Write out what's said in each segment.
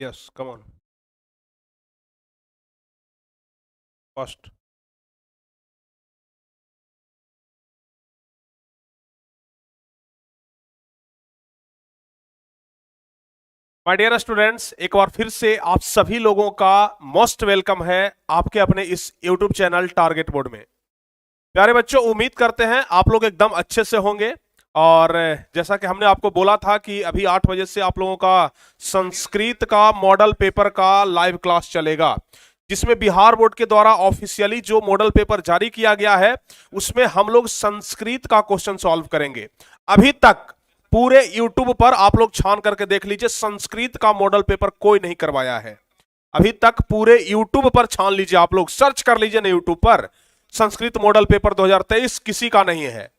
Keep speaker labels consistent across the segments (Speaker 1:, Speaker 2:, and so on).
Speaker 1: Yes, come on. First. My dear students, एक बार फिर से आप सभी लोगों का मोस्ट वेलकम है आपके अपने इस यूट्यूब चैनल टारगेट बोर्ड में। प्यारे बच्चों, उम्मीद करते हैं आप लोग एकदम अच्छे से होंगे। और जैसा कि हमने आपको बोला था कि अभी 8 बजे से आप लोगों का संस्कृत का मॉडल पेपर का लाइव क्लास चलेगा, जिसमें बिहार बोर्ड के द्वारा ऑफिशियली जो मॉडल पेपर जारी किया गया है उसमें हम लोग संस्कृत का क्वेश्चन सॉल्व करेंगे। अभी तक पूरे यूट्यूब पर आप लोग छान करके देख लीजिए, संस्कृत का मॉडल पेपर कोई नहीं करवाया है। अभी तक पूरे यूट्यूब पर छान लीजिए, आप लोग सर्च कर लीजिए ना यूट्यूब पर, संस्कृत मॉडल पेपर 2023 किसी का नहीं है।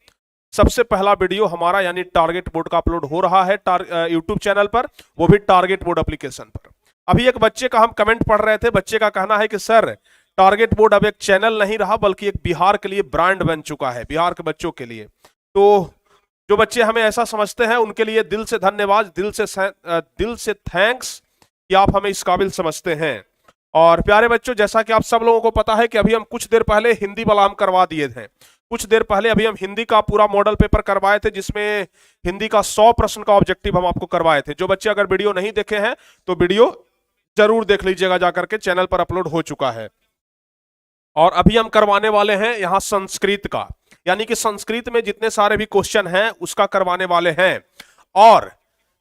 Speaker 1: सबसे पहला वीडियो हमारा यानी टारगेट बोर्ड का अपलोड हो रहा है यूट्यूब चैनल पर, वो भी टारगेट बोर्ड एप्लीकेशन पर। अभी एक बच्चे का हम कमेंट पढ़ रहे थे, बच्चे का कहना है कि सर टारगेट बोर्ड अब एक चैनल नहीं रहा बल्कि एक बिहार के लिए ब्रांड बन चुका है, बिहार के बच्चों के लिए। तो जो बच्चे हमें ऐसा समझते हैं उनके लिए दिल से धन्यवाद, दिल से थैंक्स कि आप हमें इस काबिल समझते हैं। और प्यारे बच्चों, जैसा कि आप सब लोगों को पता है कि अभी हम कुछ देर पहले हिंदी वाला हम करवा दिए थे। कुछ देर पहले अभी हम हिंदी का पूरा मॉडल पेपर करवाए थे, जिसमें हिंदी का 100 प्रश्न का ऑब्जेक्टिव हम आपको करवाए थे। जो बच्चे अगर वीडियो नहीं देखे हैं तो वीडियो जरूर देख लीजिएगा, जाकर के चैनल पर अपलोड हो चुका है। और अभी हम करवाने वाले हैं यहाँ संस्कृत का, यानी कि संस्कृत में जितने सारे भी क्वेश्चन हैं उसका करवाने वाले हैं। और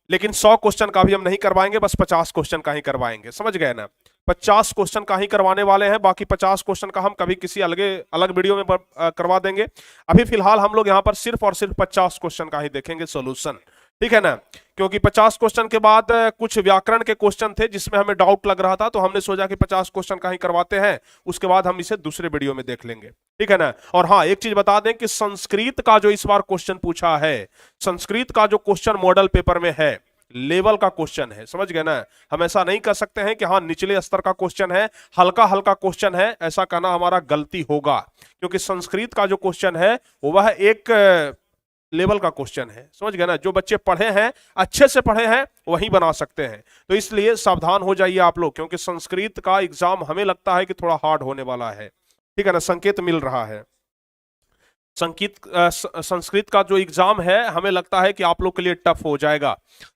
Speaker 1: लेकिन 100 क्वेश्चन का भी हम नहीं करवाएंगे, बस 50 क्वेश्चन का ही करवाएंगे, समझ गए ना। 50 क्वेश्चन का ही करवाने वाले हैं, बाकी 50 क्वेश्चन का हम कभी किसी अलग वीडियो में करवा देंगे। अभी फिलहाल हम लोग यहाँ पर सिर्फ और सिर्फ 50 क्वेश्चन का ही देखेंगे सोल्यूशन, ठीक है ना। क्योंकि 50 क्वेश्चन के बाद कुछ व्याकरण के क्वेश्चन थे जिसमें हमें डाउट लग रहा था, तो हमने सोचा कि 50 क्वेश्चन का ही करवाते हैं, उसके बाद हम इसे दूसरे वीडियो में देख लेंगे, ठीक है ना। और हाँ, एक चीज बता दें कि संस्कृत का जो इस बार क्वेश्चन पूछा है, संस्कृत का जो क्वेश्चन मॉडल पेपर में है, लेवल का क्वेश्चन है, समझ गए ना। हम ऐसा नहीं कर सकते हैं कि हाँ निचले स्तर का क्वेश्चन है, हल्का हल्का क्वेश्चन है, ऐसा कहना हमारा गलती होगा। क्योंकि संस्कृत का जो क्वेश्चन है वह एक लेवल का क्वेश्चन है, समझ गए ना। जो बच्चे पढ़े हैं, अच्छे से पढ़े हैं, वही बना सकते हैं। तो इसलिए सावधान हो जाइए आप लोग, क्योंकि संस्कृत का एग्जाम हमें लगता है कि थोड़ा हार्ड होने वाला है, ठीक है ना। संकेत मिल रहा है संस्कृत का जो एग्जाम है हमें लगता है कि आप लोग के लिए टफ हो जाएगा।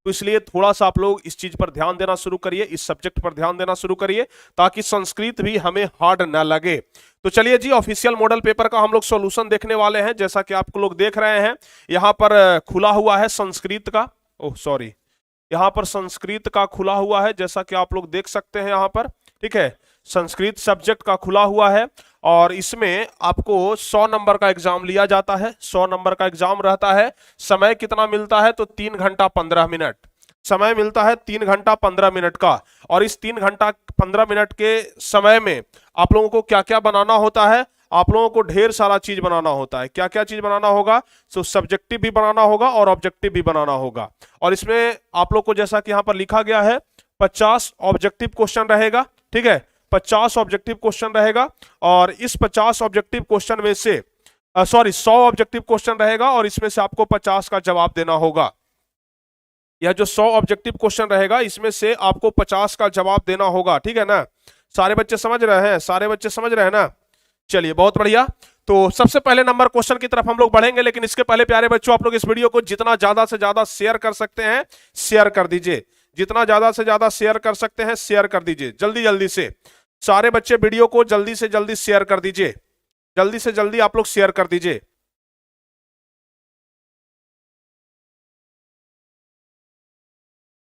Speaker 1: तो इसलिए थोड़ा सा आप लोग इस चीज पर ध्यान देना शुरू करिए, इस सब्जेक्ट पर ध्यान देना शुरू करिए, ताकि संस्कृत भी हमें हार्ड ना लगे। तो चलिए जी, ऑफिशियल मॉडल पेपर का हम लोग सॉल्यूशन देखने वाले हैं। जैसा कि आप लोग देख रहे हैं, यहाँ पर खुला हुआ है संस्कृत का, ओह सॉरी, यहाँ पर संस्कृत का खुला हुआ है, जैसा कि आप लोग देख सकते हैं यहाँ पर, ठीक है। संस्कृत सब्जेक्ट का खुला हुआ है और इसमें आपको 100 नंबर का एग्जाम लिया जाता है, 100 नंबर का एग्जाम रहता है। समय कितना मिलता है तो 3 घंटा 15 मिनट समय मिलता है, 3 घंटा 15 मिनट का। और इस 3 घंटा 15 मिनट के समय में आप लोगों को क्या क्या बनाना होता है, आप लोगों को ढेर सारा चीज बनाना होता है। क्या क्या चीज बनाना होगा, तो सब्जेक्टिव भी बनाना होगा और ऑब्जेक्टिव भी बनाना होगा। और इसमें आप लोग को जैसा कि यहाँ पर लिखा गया है 50 ऑब्जेक्टिव क्वेश्चन रहेगा, ठीक है, 50 ऑब्जेक्टिव क्वेश्चन रहेगा। और इस 50 ऑब्जेक्टिव क्वेश्चन में से 100 ऑब्जेक्टिव क्वेश्चन रहेगा और इसमें से आपको 50 का जवाब देना होगा। यह जो 100 ऑब्जेक्टिव क्वेश्चन रहेगा इसमें से आपको 50 का जवाब देना होगा, ठीक है ना। सारे बच्चे समझ रहे हैं, सारे बच्चे समझ रहे हैं ना। चलिए, बहुत बढ़िया। तो सबसे पहले नंबर क्वेश्चन की तरफ हम लोग बढ़ेंगे, लेकिन इसके पहले प्यारे बच्चों, आप लोग इस वीडियो को जितना ज्यादा से ज्यादा शेयर कर सकते हैं शेयर कर दीजिए। जितना ज्यादा से ज्यादा शेयर कर सकते हैं शेयर कर दीजिए, जल्दी जल्दी से। सारे बच्चे वीडियो को जल्दी से जल्दी शेयर कर दीजिए, जल्दी से जल्दी आप लोग शेयर कर दीजिए।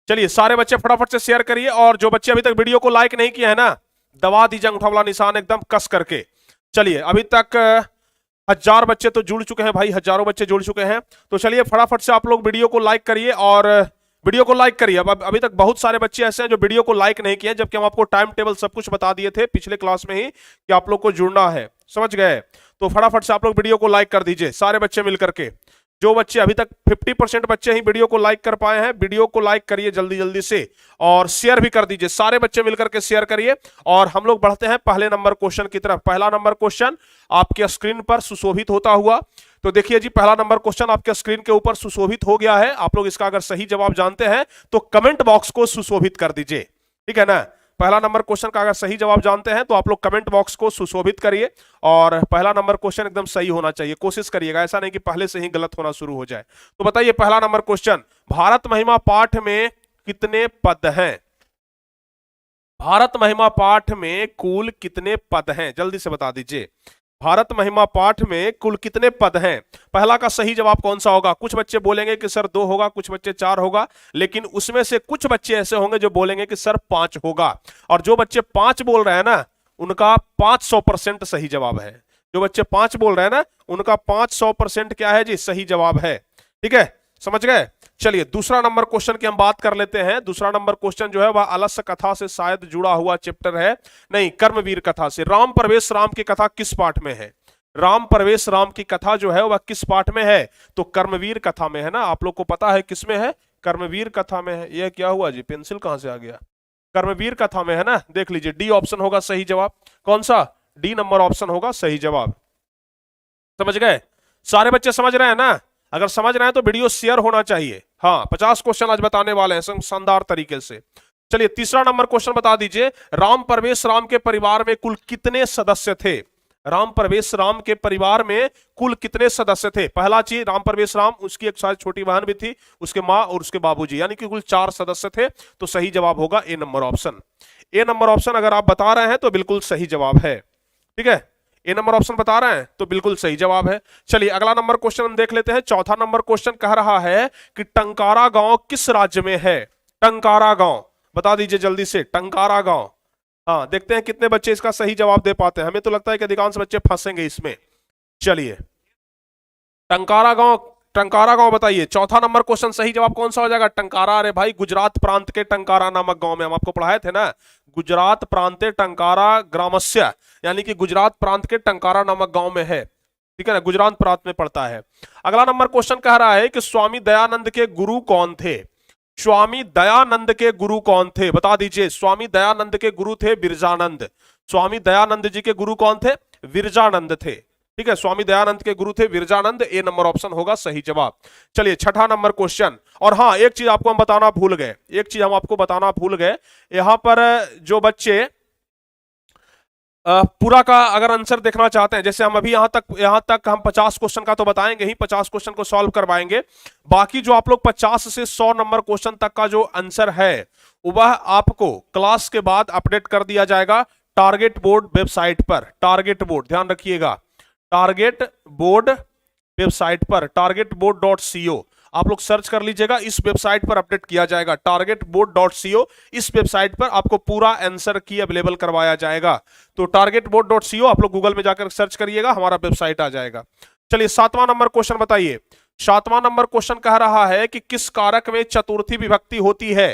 Speaker 1: चलिए, सारे बच्चे फटाफट से शेयर करिए। और जो बच्चे अभी तक वीडियो को लाइक नहीं किए हैं ना, दबा दीजिए अंगूठा वाला निशान एकदम कस करके। चलिए, अभी तक 1000 बच्चे तो जुड़ चुके हैं भाई, हजारों बच्चे जुड़ चुके हैं। तो चलिए फटाफट से आप लोग वीडियो को लाइक करिए और वीडियो को लाइक करिए। अब अभी तक बहुत सारे बच्चे ऐसे हैं जो वीडियो को लाइक नहीं किए, जबकि हम आपको टाइम टेबल सब कुछ बता दिए थे पिछले क्लास में ही कि आप लोग को जुड़ना है, समझ गए। तो फटाफट से आप लोग वीडियो को लाइक कर दीजिए, सारे बच्चे मिलकर के। जो बच्चे अभी तक 50% बच्चे ही वीडियो को लाइक कर पाए हैं, वीडियो को लाइक करिए जल्दी जल्दी से और शेयर भी कर दीजिए। सारे बच्चे मिलकर के शेयर करिए और हम लोग बढ़ते हैं पहले नंबर क्वेश्चन की तरफ। पहला नंबर क्वेश्चन आपके स्क्रीन पर सुशोभित होता हुआ, तो देखिए जी, पहला नंबर क्वेश्चन आपके स्क्रीन के ऊपर सुशोभित हो गया है। आप लोग इसका अगर सही जवाब जानते हैं तो कमेंट बॉक्स को सुशोभित कर दीजिए, ठीक है ना। पहला नंबर क्वेश्चन का अगर सही जवाब जानते हैं तो आप लोग कमेंट बॉक्स को सुशोभित करिए, और पहला नंबर क्वेश्चन एकदम सही होना चाहिए, कोशिश करिएगा, ऐसा नहीं कि पहले से ही गलत होना शुरू हो जाए। तो बताइए पहला नंबर क्वेश्चन, भारत महिमा पाठ में कितने पद हैं? भारत महिमा पाठ में कुल कितने पद हैं, जल्दी से बता दीजिए। भारत महिमा पाठ में कुल कितने पद हैं? पहला का सही जवाब कौन सा होगा? कुछ बच्चे बोलेंगे कि सर 2 होगा, कुछ बच्चे 4 होगा, लेकिन उसमें से कुछ बच्चे ऐसे होंगे जो बोलेंगे कि सर 5 होगा। और जो बच्चे 5 बोल रहे हैं ना, उनका 500% सही जवाब है। जो बच्चे 5 बोल रहे हैं ना, उनका 500% क्या है जी? सही जवाब है। ठीक है, समझ गए। चलिए दूसरा नंबर क्वेश्चन की हम बात कर लेते हैं। दूसरा नंबर क्वेश्चन जो है वह अलस्य कथा से शायद जुड़ा हुआ चैप्टर है, नहीं, कर्मवीर कथा से। राम प्रवेश राम की कथा किस पाठ में है? राम प्रवेश राम की कथा जो है वह किस पाठ में है? तो कर्मवीर कथा में है ना। आप लोग को पता है किस में है? कर्मवीर कथा में है। यह क्या हुआ जी, पेंसिल कहां से आ गया? कर्मवीर कथा में है ना, देख लीजिए, डी ऑप्शन होगा सही जवाब। कौन सा? डी नंबर ऑप्शन होगा सही जवाब। समझ गए? सारे बच्चे समझ रहे हैं ना? अगर समझ रहे हैं तो वीडियो शेयर होना चाहिए। हाँ, 50 क्वेश्चन आज बताने वाले हैं शानदार तरीके से। चलिए तीसरा नंबर क्वेश्चन बता दीजिए, राम प्रवेश राम के परिवार में कुल कितने सदस्य थे? राम प्रवेश राम के परिवार में कुल कितने सदस्य थे? पहला चीज, राम प्रवेश राम, उसकी एक शायद छोटी बहन भी थी, उसके माँ और उसके बाबूजी, यानी कि कुल 4 सदस्य थे। तो सही जवाब होगा ए नंबर ऑप्शन। ए नंबर ऑप्शन अगर आप बता रहे हैं तो बिल्कुल सही जवाब है। ठीक है, ए नंबर ऑप्शन बता रहे हैं तो बिल्कुल सही जवाब है। चलिए अगला नंबर क्वेश्चन हम देख लेते हैं। चौथा नंबर क्वेश्चन कह रहा है कि टंकारा गांव किस राज्य में है? टंकारा गांव बता दीजिए जल्दी से, टंकारा गांव। हाँ, देखते हैं कितने बच्चे इसका सही जवाब दे पाते हैं। हमें तो लगता है कि अधिकांश बच्चे फंसेंगे इसमें। चलिए टंकारा गांव, टंकारा गांव बताइए। चौथा नंबर क्वेश्चन सही जवाब कौन सा हो जाएगा? टंकारा। अरे भाई, गुजरात प्रांत के टंकारा नामक गांव में, हम आपको पढ़ाए थे ना, गुजरात प्रांते टंकारा ग्रामस्य, यानी कि गुजरात प्रांत के टंकारा नामक गांव में है। ठीक है ना, गुजरात प्रांत में पड़ता है। अगला नंबर क्वेश्चन कह रहा है कि स्वामी दयानंद के गुरु कौन थे? स्वामी दयानंद के गुरु कौन थे? बता दीजिए। स्वामी दयानंद के गुरु थे विरजानंद। स्वामी दयानंद जी के गुरु कौन थे? विरजानंद थे। ठीक है, स्वामी दयानंद के गुरु थे विरजानंद। ए नंबर ऑप्शन होगा सही जवाब। चलिए छठा नंबर क्वेश्चन। और हाँ, एक चीज आपको हम बताना भूल गए, एक चीज हम आपको बताना भूल गए। यहां पर जो बच्चे पूरा का अगर आंसर देखना चाहते हैं, जैसे हम अभी यहां तक हम 50 क्वेश्चन का तो बताएंगे ही, 50 क्वेश्चन को सॉल्व करवाएंगे। बाकी जो आप लोग 50 से 100 नंबर क्वेश्चन तक का जो आंसर है वह आपको क्लास के बाद अपडेट कर दिया जाएगा टारगेट बोर्ड वेबसाइट पर। टारगेट बोर्ड, ध्यान रखिएगा, टारगेट बोर्ड वेबसाइट पर, targetboard.co आप लोग सर्च कर लीजिएगा। इस वेबसाइट पर अपडेट किया जाएगा, targetboard.co। इस वेबसाइट पर आपको पूरा आंसर की अवेलेबल करवाया जाएगा। तो targetboard.co आप लोग गूगल में जाकर सर्च करिएगा, हमारा वेबसाइट आ जाएगा। चलिए 7वां नंबर क्वेश्चन बताइए। 7वां नंबर क्वेश्चन कह रहा है कि किस कारक में चतुर्थी विभक्ति होती है?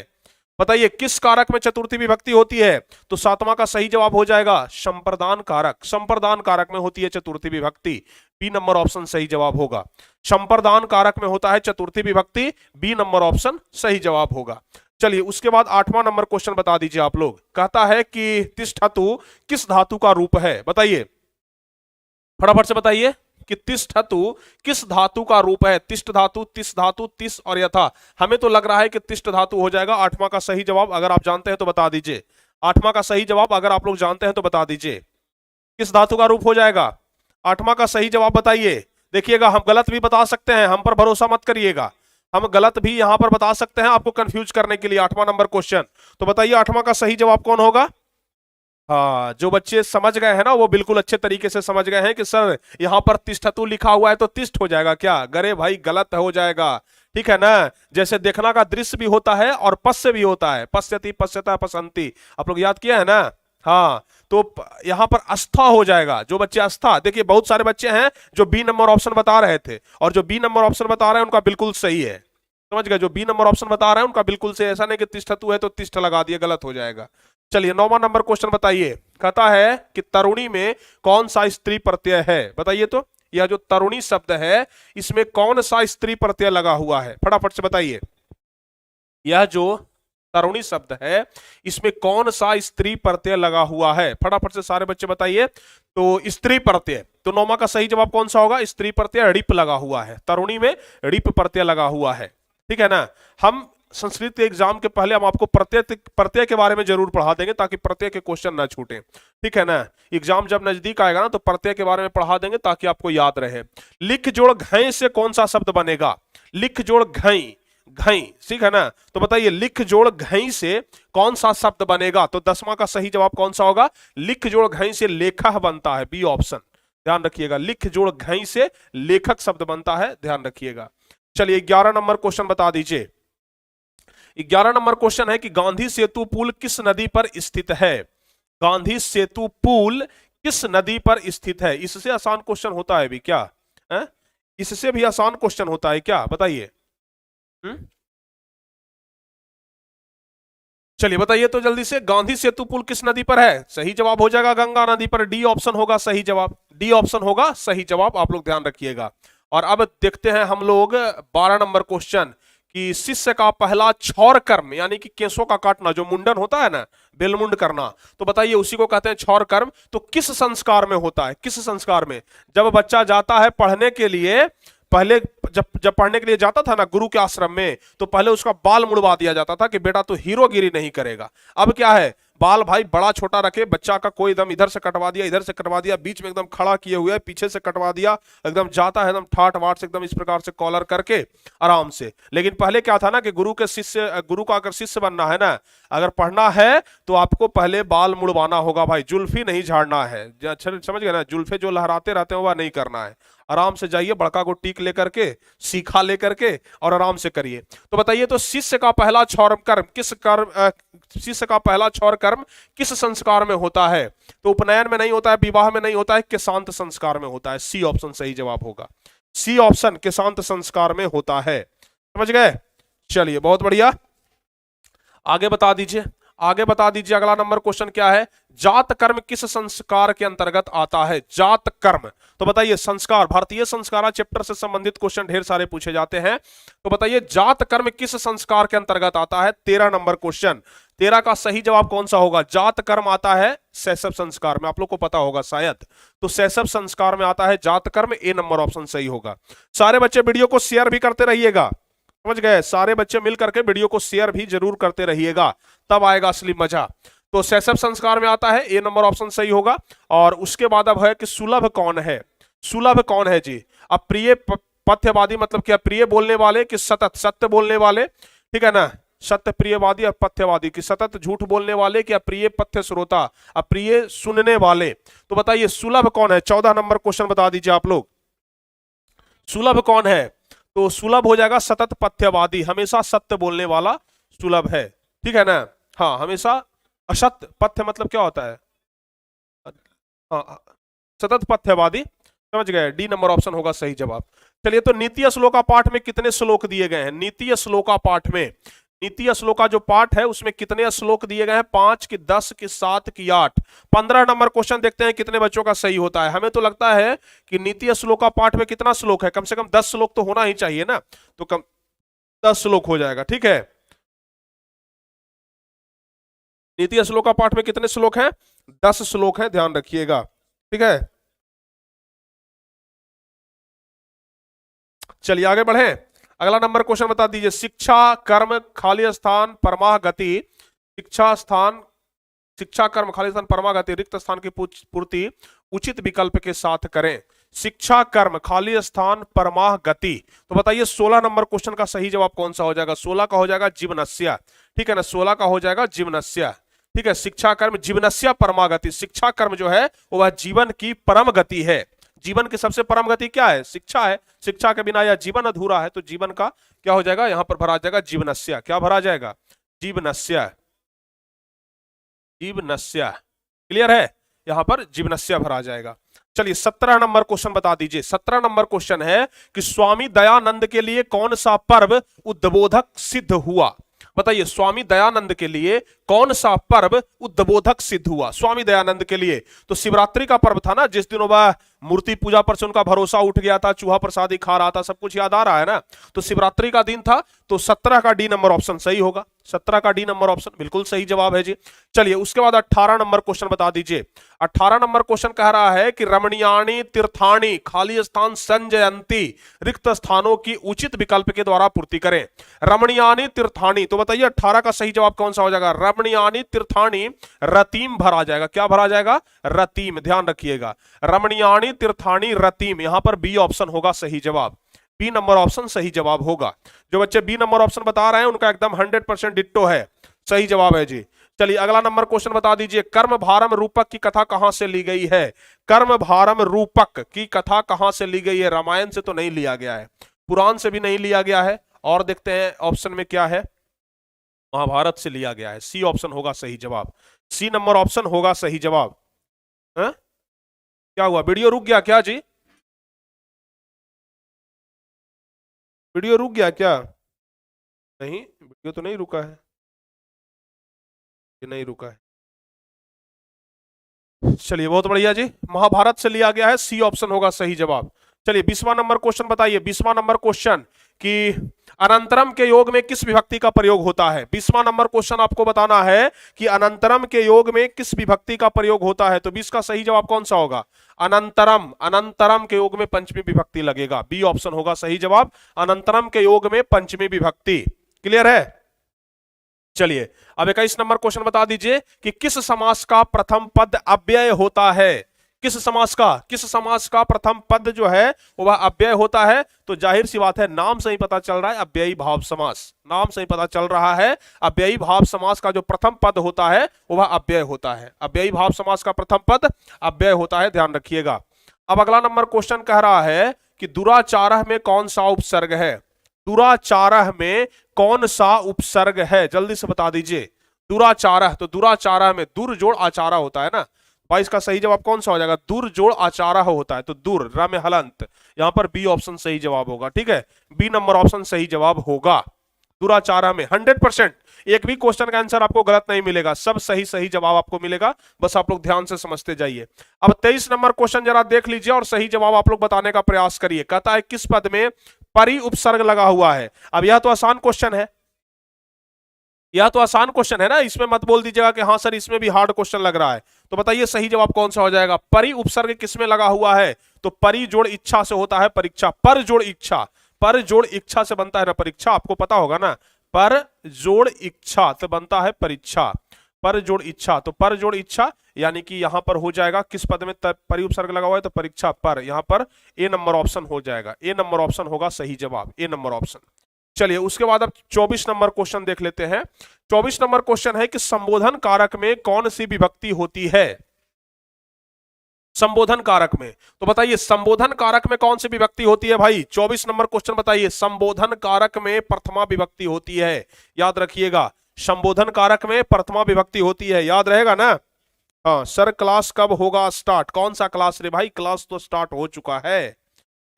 Speaker 1: बताइए किस कारक में चतुर्थी विभक्ति होती है? तो 7वां का सही जवाब हो जाएगा संप्रदान कारक। संप्रदान कारक में होती है चतुर्थी विभक्ति। बी नंबर ऑप्शन सही जवाब होगा। संप्रदान कारक में होता है चतुर्थी विभक्ति, बी नंबर ऑप्शन सही जवाब होगा। चलिए उसके बाद 8वां नंबर क्वेश्चन बता दीजिए आप लोग। कहता है कि तिष्ठतु किस धातु का रूप है? बताइए फटाफट से बताइए कि तिष्ठतु किस धातु का रूप है? तिष्ठ धातु, तिस धातु, तिस और यथा। हमें तो लग रहा है कि तिष्ठ धातु हो जाएगा। 8वां का सही जवाब अगर आप जानते हैं तो बता दीजिए। 8वां का सही जवाब अगर आप लोग जानते हैं तो बता दीजिए, किस धातु का रूप हो जाएगा? 8वां का सही जवाब बताइए। देखिएगा हम गलत भी बता सकते हैं, हम पर भरोसा मत करिएगा, हम गलत भी यहां पर बता सकते हैं आपको कंफ्यूज करने के लिए। 8वां नंबर क्वेश्चन, तो बताइए 8वां का सही जवाब कौन होगा? हाँ, जो बच्चे समझ गए हैं ना वो बिल्कुल अच्छे तरीके से समझ गए हैं कि सर यहां पर तिष्ठतु लिखा हुआ है तो तिष्ठ हो जाएगा क्या? गरे भाई गलत हो जाएगा। ठीक है ना, जैसे देखना का दृश्य भी होता है और पश्य भी होता है, पश्यति, पश्यता, पसंती, आप लोग याद किया है ना। हाँ, तो यहां पर आस्था हो जाएगा। जो बच्चे आस्था, देखिए बहुत सारे बच्चे हैं जो बी नंबर ऑप्शन बता रहे थे, और जो बी नंबर ऑप्शन बता रहे हैं उनका बिल्कुल सही है। समझ गए? जो बी नंबर ऑप्शन बता रहे हैं उनका बिल्कुल सही, ऐसा नहीं कि तिष्ठतु है तो तिष्ठ लगा दिया, गलत हो जाएगा। चलिए 9वां नंबर क्वेश्चन बताइए। कहता है कि तरुणी में कौन सा स्त्री प्रत्यय है? बताइए तो, यह जो तरुणी शब्द है इसमें कौन सा स्त्री प्रत्यय लगा हुआ है? फटाफट से बताइए। यह जो तरुणी शब्द है इसमें कौन सा स्त्री प्रत्यय लगा हुआ है? फटाफट से सारे बच्चे बताइए। तो स्त्री प्रत्यय, तो 9वां का सही जवाब कौन सा होगा? स्त्री प्रत्यय ऋप लगा हुआ है, तरुणी में ऋप प्रत्यय लगा हुआ है। ठीक है ना, हम संस्कृत के एग्जाम के पहले हम आपको प्रत्यय के बारे में जरूर पढ़ा देंगे, ताकि प्रत्यय के क्वेश्चन ना छूटे, ठीक है ना। एग्जाम जब नजदीक आएगा ना तो प्रत्यय के बारे में पढ़ा देंगे ताकि आपको याद रहे। लिख जोड़ घई से कौन सा शब्द बनेगा? लिख जोड़ घई, घई, ठीक है ना। तो बताइए लिख जोड़ घई से कौन सा शब्द बनेगा? तो 10वां का सही जवाब कौन सा होगा? लिख जोड़ घई से लेखक बनता है, बी ऑप्शन, ध्यान रखिएगा। लिख जोड़ घई से लेखक शब्द बनता है, ध्यान रखिएगा। चलिए 11 नंबर क्वेश्चन बता दीजिए। 11 नंबर क्वेश्चन है कि गांधी सेतु पुल किस नदी पर स्थित है? गांधी सेतु पुल किस नदी पर स्थित है? इससे आसान क्वेश्चन होता है भी क्या है? इससे भी आसान क्वेश्चन होता है क्या, बताइए। चलिए बताइए तो जल्दी से, गांधी सेतु पुल किस नदी पर है? सही जवाब हो जाएगा गंगा नदी पर, डी ऑप्शन होगा सही जवाब, डी ऑप्शन होगा सही जवाब, आप लोग ध्यान रखिएगा। और अब देखते हैं हम लोग 12 नंबर क्वेश्चन कि शिष्य का पहला क्षौर कर्म, यानी कि केसों का काटना, जो मुंडन होता है ना, बेलमुंड करना, तो बताइए उसी को कहते हैं क्षौर कर्म। तो किस संस्कार में होता है? किस संस्कार में? जब बच्चा जाता है पढ़ने के लिए, पहले जब पढ़ने के लिए जाता था ना गुरु के आश्रम में, तो पहले उसका बाल मुड़वा दिया जाता था कि बेटा तो हीरोगिरी नहीं करेगा। अब क्या है, बाल भाई बड़ा छोटा रखे, बच्चा का कोई एकदम इधर से कटवा दिया, इधर से कटवा दिया, बीच में एकदम खड़ा किए हुए, पीछे से कटवा दिया, एकदम जाता है एकदम ठाट वाट से, एकदम इस प्रकार से कॉलर करके आराम से। लेकिन पहले क्या था ना कि गुरु का अगर शिष्य बनना है ना, अगर पढ़ना है तो आपको पहले बाल मुड़वाना होगा भाई, जुल्फी नहीं झाड़ना है, समझ गए ना। जुल्फे जो लहराते रहते हैं वह नहीं करना है, आराम से जाइए बड़का को टीक लेकर के, सीखा लेकर के, और आराम से करिए। तो बताइए तो शिष्य का पहला क्षौर कर्म किस कर्म, शिष्य का पहला क्षौर कर्म किस संस्कार में होता है? तो उपनयन में नहीं होता है, विवाह में नहीं होता है, केशांत संस्कार में होता है, सी ऑप्शन सही जवाब होगा, सी ऑप्शन केशांत संस्कार में होता है, समझ गए। चलिए बहुत बढ़िया, आगे बता दीजिए, आगे बता दीजिए। अगला नंबर क्वेश्चन क्या है? जात कर्म किस संस्कार के अंतर्गत आता है? जात कर्म, तो बताइए संस्कार, भारतीय संस्कार चैप्टर से संबंधित क्वेश्चन ढेर सारे पूछे जाते हैं, तो बताइए जात कर्म किस संस्कार के अंतर्गत आता है? 13 नंबर क्वेश्चन, 13 का सही जवाब कौन सा होगा? जात कर्म आता है शैशव संस्कार में, आप लोग को पता होगा शायद, तो शैशव संस्कार में आता है जात कर्म, ए नंबर ऑप्शन सही होगा। सारे बच्चे वीडियो को शेयर भी करते रहिएगा, समझ गए, सारे बच्चे मिल करके वीडियो को शेयर भी जरूर करते रहिएगा, तब आएगा असली मजा। तो शैशव संस्कार में आता है, ए नंबर ऑप्शन सही होगा। और उसके बाद अब है कि सुलभ कौन है? सुलभ कौन है जी? अब प्रिय पथ्यवादी मतलब क्या? प्रिय बोलने वाले कि सतत सत्य बोलने वाले, ठीक है ना, सत्य प्रियवादी और पथ्यवादी की सतत झूठ बोलने वाले, क्या प्रिय पथ्य श्रोता, अप्रिय सुनने वाले। तो बताइए सुलभ कौन है? 14 नंबर क्वेश्चन बता दीजिए आप लोग, सुलभ कौन है? तो सुलभ हो जाएगा सतत पथ्यवादी, हमेशा सत्य बोलने वाला सुलभ है, ठीक है ना। हाँ, हमेशा असत्य, पथ्य मतलब क्या होता है? हाँ, सतत पथ्यवादी, समझ गए, डी नंबर ऑप्शन होगा सही जवाब। चलिए तो नीति श्लोका पाठ में कितने श्लोक दिए गए हैं? नीति श्लोका पाठ में, नीति श्लोका जो पाठ है उसमें कितने श्लोक दिए गए हैं? 5 की 10 की 7 की 8। 15 नंबर क्वेश्चन देखते हैं कितने बच्चों का सही होता है। हमें तो लगता है कि नीति श्लोका पाठ में कितना श्लोक है? कम से कम 10 श्लोक तो होना ही चाहिए ना, तो कम 10 श्लोक हो जाएगा, ठीक है। नीति श्लोका पाठ में कितने श्लोक हैं? 10 श्लोक हैं, ध्यान रखिएगा, ठीक है। चलिए आगे बढ़े, अगला नंबर क्वेश्चन बता दीजिए। शिक्षा कर्म खाली स्थान परमाह गति, शिक्षा कर्म खाली स्थान परमाह गति, रिक्त स्थान की पूर्ति उचित विकल्प के साथ करें। शिक्षा कर्म खाली स्थान परमाह गति, तो बताइए 16 नंबर क्वेश्चन का सही जवाब कौन सा हो जाएगा? 16 का हो जाएगा जीवनस्या, ठीक है ना, 16 का हो जाएगा जीवनस्या, ठीक है। शिक्षा कर्म जीवनस्या परमा गति, शिक्षा कर्म जो है वह जीवन की परम गति है। जीवन की सबसे परम गति क्या है? शिक्षा है, शिक्षा के बिना यह जीवन अधूरा है, तो जीवन का क्या हो जाएगा? यहां पर भरा जाएगा जीवनस्या, क्या भरा जाएगा? जीवनस्या, जीवनस्या, क्लियर है, यहां पर जीवनस्या भरा जाएगा। चलिए 17 नंबर क्वेश्चन बता दीजिए। 17 नंबर क्वेश्चन है कि स्वामी दयानंद के लिए कौन सा पर्व उद्बोधक सिद्ध हुआ? बताइए स्वामी दयानंद के लिए कौन सा पर्व उद्बोधक सिद्ध हुआ? स्वामी दयानंद के लिए तो शिवरात्रि का पर्व था ना, जिस दिन वह मूर्ति पूजा पर से उनका भरोसा उठ गया था, चूहा प्रसादी खा रहा था, सब कुछ याद आ रहा है ना। तो शिवरात्रि का दिन था, तो 17 का डी नंबर ऑप्शन सही होगा। 17 का डी नंबर ऑप्शन बिल्कुल सही जवाब है जी। चलिए उसके बाद 18 नंबर क्वेश्चन बता दीजिए। 18 नंबर क्वेश्चन कह रहा है कि रमणीयाणी तीर्थानी खाली स्थान संजयंती, रिक्त स्थानों की उचित विकल्प के द्वारा पूर्ति करें। रमणीयानी तीर्थानी, तो बताइए 18 का सही जवाब कौन सा हो जाएगा। रमणीयानी तीर्थानी रतीम भरा जाएगा। क्या भरा जाएगा? रतीम, ध्यान रखिएगा। रमणीयाणी तीर्थानी रतीम, यहां पर बी ऑप्शन होगा सही जवाब। बी नंबर ऑप्शन सही जवाब होगा। जो बच्चे बी नंबर ऑप्शन बता रहे हैं उनका एकदम 100% डिट्टो है, सही जवाब है जी। चलिए अगला नंबर क्वेश्चन बता दीजिए। कर्म भारम रूपक की कथा कहां से ली गई है? कर्म भारम रूपक की कथा कहां से ली गई है? रामायण से तो नहीं लिया गया है, पुराण से भी नहीं लिया गया है, और देखते हैं ऑप्शन में क्या है। महाभारत से लिया गया है। सी ऑप्शन होगा सही जवाब। सी नंबर ऑप्शन होगा सही जवाब। है? क्या हुआ, वीडियो रुक गया क्या जी? वीडियो रुक गया क्या? नहीं, वीडियो तो नहीं रुका है, ये नहीं रुका है। चलिए बहुत बढ़िया जी, महाभारत से लिया गया है, सी ऑप्शन होगा सही जवाब। चलिए 20वां नंबर क्वेश्चन बताइए। 20वां नंबर क्वेश्चन कि अनंतरम के योग में किस विभक्ति का प्रयोग होता है? 20वां नंबर क्वेश्चन आपको बताना है कि अनंतरम के योग में किस विभक्ति का प्रयोग होता है। तो 20 का सही जवाब कौन सा होगा? अनंतरम, अनंतरम के योग में पंचमी विभक्ति लगेगा। बी ऑप्शन होगा सही जवाब। अनंतरम के योग में पंचमी विभक्ति। क्लियर है? चलिए अब 21 नंबर क्वेश्चन बता दीजिए कि किस समास का प्रथम पद अव्यय होता है? किस समास का प्रथम पद जो है वह अव्यय होता है? तो जाहिर सी बात है, नाम से ही पता चल रहा है अव्ययी भाव समास। नाम से ही पता चल रहा है अव्ययी भाव समास का जो प्रथम पद होता है वह अव्यय होता है। अव्ययी भाव समास का प्रथम पद अव्यय होता है, ध्यान रखिएगा। अब अगला नंबर क्वेश्चन कह रहा है कि दुराचारः में कौन सा उपसर्ग है? दुराचारः में कौन सा उपसर्ग है? जल्दी से बता दीजिए। दुराचारः, तो दुराचारः में दुर जोड़ आचारा होता है ना। 22 का सही जवाब कौन सा हो जाएगा? दुर जोड़ आचारा होता है, तो दुर र में हलंत, यहां पर बी ऑप्शन सही जवाब होगा। ठीक है, बी नंबर ऑप्शन सही जवाब होगा। दुराचारा में 100%, एक भी क्वेश्चन का आंसर आपको गलत नहीं मिलेगा, सब सही सही जवाब आपको मिलेगा, बस आप लोग ध्यान से समझते जाइए। अब 23 नंबर क्वेश्चन जरा देख लीजिए और सही जवाब आप लोग बताने का प्रयास करिए। कहता है किस पद में परि उपसर्ग लगा हुआ है? अब यह तो आसान क्वेश्चन है, यह तो आसान क्वेश्चन है ना, इसमें मत बोल दीजिएगा कि हाँ सर इसमें भी हार्ड क्वेश्चन लग रहा है। तो बताइए सही जवाब कौन सा हो जाएगा? परि उपसर्ग किसमें लगा हुआ है? तो परि जोड़ इच्छा से होता है परीक्षा। पर जोड़ इच्छा, पर जोड़ इच्छा से बनता है ना परीक्षा, आपको पता होगा ना। पर जोड़ इच्छा से बनता है परीक्षा। पर जोड़ इच्छा, तो पर जोड़ इच्छा यानी कि यहां पर हो जाएगा किस पद में परि उपसर्ग लगा हुआ है? तो परीक्षा पर, यहां पर ए नंबर ऑप्शन हो जाएगा। ए नंबर ऑप्शन होगा सही जवाब, ए नंबर ऑप्शन। चलिए उसके बाद अब 24 नंबर क्वेश्चन देख लेते हैं। 24 नंबर क्वेश्चन है कि संबोधन कारक में कौन सी विभक्ति होती है? संबोधन कारक में, तो बताइए संबोधन कारक में कौन सी विभक्ति होती है भाई? 24 नंबर क्वेश्चन बताइए। संबोधन कारक में प्रथमा विभक्ति होती है, याद रखिएगा। संबोधन कारक में प्रथमा विभक्ति होती है, याद रहेगा ना। हाँ सर, क्लास कब होगा स्टार्ट? कौन सा क्लास रे भाई? क्लास तो स्टार्ट हो चुका है।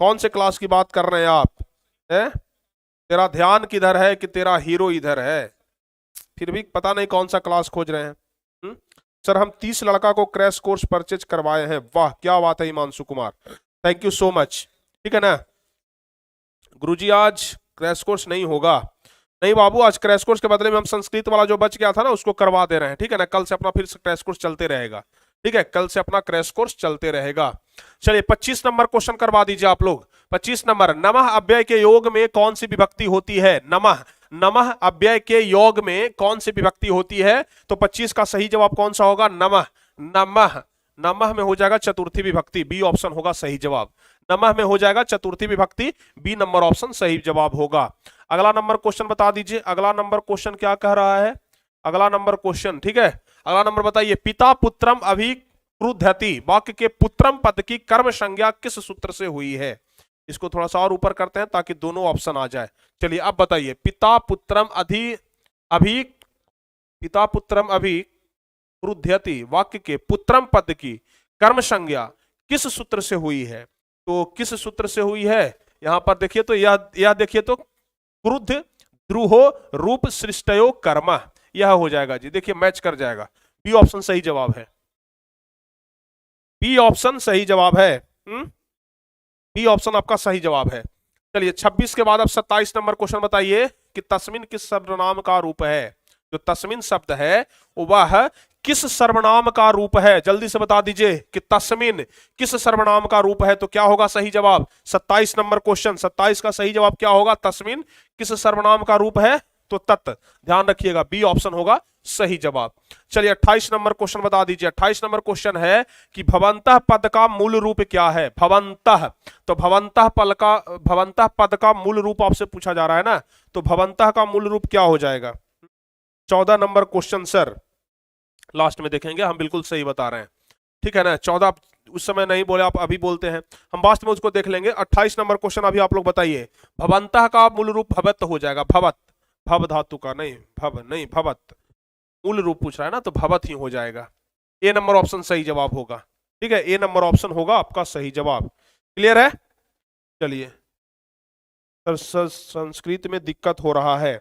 Speaker 1: कौन से क्लास की बात कर रहे हैं आप? है? तेरा ध्यान किधर है कि तेरा हीरो इधर है? फिर भी पता नहीं कौन सा क्लास खोज रहे हैं। सर हम 30 लड़का को क्रैश कोर्स परचेज करवाए हैं। वाह क्या बात है Himanshu Kumar, thank you so much. ठीक है ना गुरुजी, आज क्रैश कोर्स नहीं होगा। नहीं बाबू, आज क्रैश कोर्स के बदले में हम संस्कृत वाला जो बच गया था ना उसको करवा दे रहे हैं। ठीक है ना, कल से अपना फिर से क्रैश कोर्स चलते रहेगा। ठीक है, कल से अपना क्रैश कोर्स चलते रहेगा। चलिए 25 नंबर क्वेश्चन करवा दीजिए आप लोग। 25 नंबर, नमः अव्यय के योग में कौन सी विभक्ति होती है? नमः, नमः अव्यय के योग में कौन सी विभक्ति होती है? तो 25 का सही जवाब कौन सा होगा? नमः, नमः, नमः में हो जाएगा चतुर्थी विभक्ति, बी ऑप्शन होगा सही जवाब। नमः में हो जाएगा चतुर्थी विभक्ति, बी नंबर ऑप्शन सही जवाब होगा। अगला नंबर क्वेश्चन बता दीजिए। अगला नंबर क्वेश्चन क्या कह रहा है? अगला नंबर क्वेश्चन, ठीक है, अगला नंबर बताइए। पिता पुत्रम अभिक्रुध्यति वाक्य के पुत्रम पद की कर्म संज्ञा किस सूत्र से हुई है? इसको थोड़ा सा और ऊपर करते हैं ताकि दोनों ऑप्शन आ जाए। चलिए अब बताइए, पिता पुत्रम अभिक्रुध्यति वाक्य के पुत्रम पद की कर्म संज्ञा किस सूत्र से हुई है? तो किस सूत्र से हुई है? यहां पर देखिए तो यह देखिए तो क्रुद्ध द्रुहो रूप सृष्टयो कर्म, यह हो जाएगा जी। देखिए मैच कर जाएगा, बी ऑप्शन सही जवाब है। बी ऑप्शन सही जवाब है। बी ऑप्शन आपका सही जवाब है। चलिए 26 के बाद अब 27 नंबर क्वेश्चन बताइए कि तस्मिन किस सर्वनाम का रूप है। जो तस्मिन शब्द है वह किस सर्वनाम का रूप है, जल्दी से बता दीजिए कि तस्मिन किस सर्वनाम का रूप है। तो क्या होगा सही जवाब? 27 नंबर क्वेश्चन, 27 का सही जवाब क्या होगा? तस्मिन किस सर्वनाम का रूप है? तो तत्, ध्यान रखिएगा बी ऑप्शन होगा सही जवाब। चलिए 28 नंबर क्वेश्चन बता दीजिए। 28 नंबर क्वेश्चन है कि भवंतः पद का मूल रूप क्या है? भवंतः, तो भवंतः पद का मूल रूप आपसे पूछा जा रहा है ना, तो भवंतः का मूल रूप क्या हो जाएगा? 14 नंबर क्वेश्चन सर, लास्ट में देखेंगे, हम बिल्कुल सही बता रहे हैं, ठीक है ना। 14 उस समय नहीं बोले, आप अभी बोलते हैं, हम वास्तव में उसको देख लेंगे। 28 नंबर क्वेश्चन अभी आप लोग बताइए। भवंतः का मूल रूप भवत हो जाएगा, भवत, भव धातु का नहीं, भव नहीं, भवत मूल रूप पूछ रहा है ना, तो भवत ही हो जाएगा। ए नंबर ऑप्शन सही जवाब होगा, ठीक है, ए नंबर ऑप्शन होगा आपका सही जवाब। क्लियर है? चलिए सर, संस्कृत में दिक्कत हो रहा है।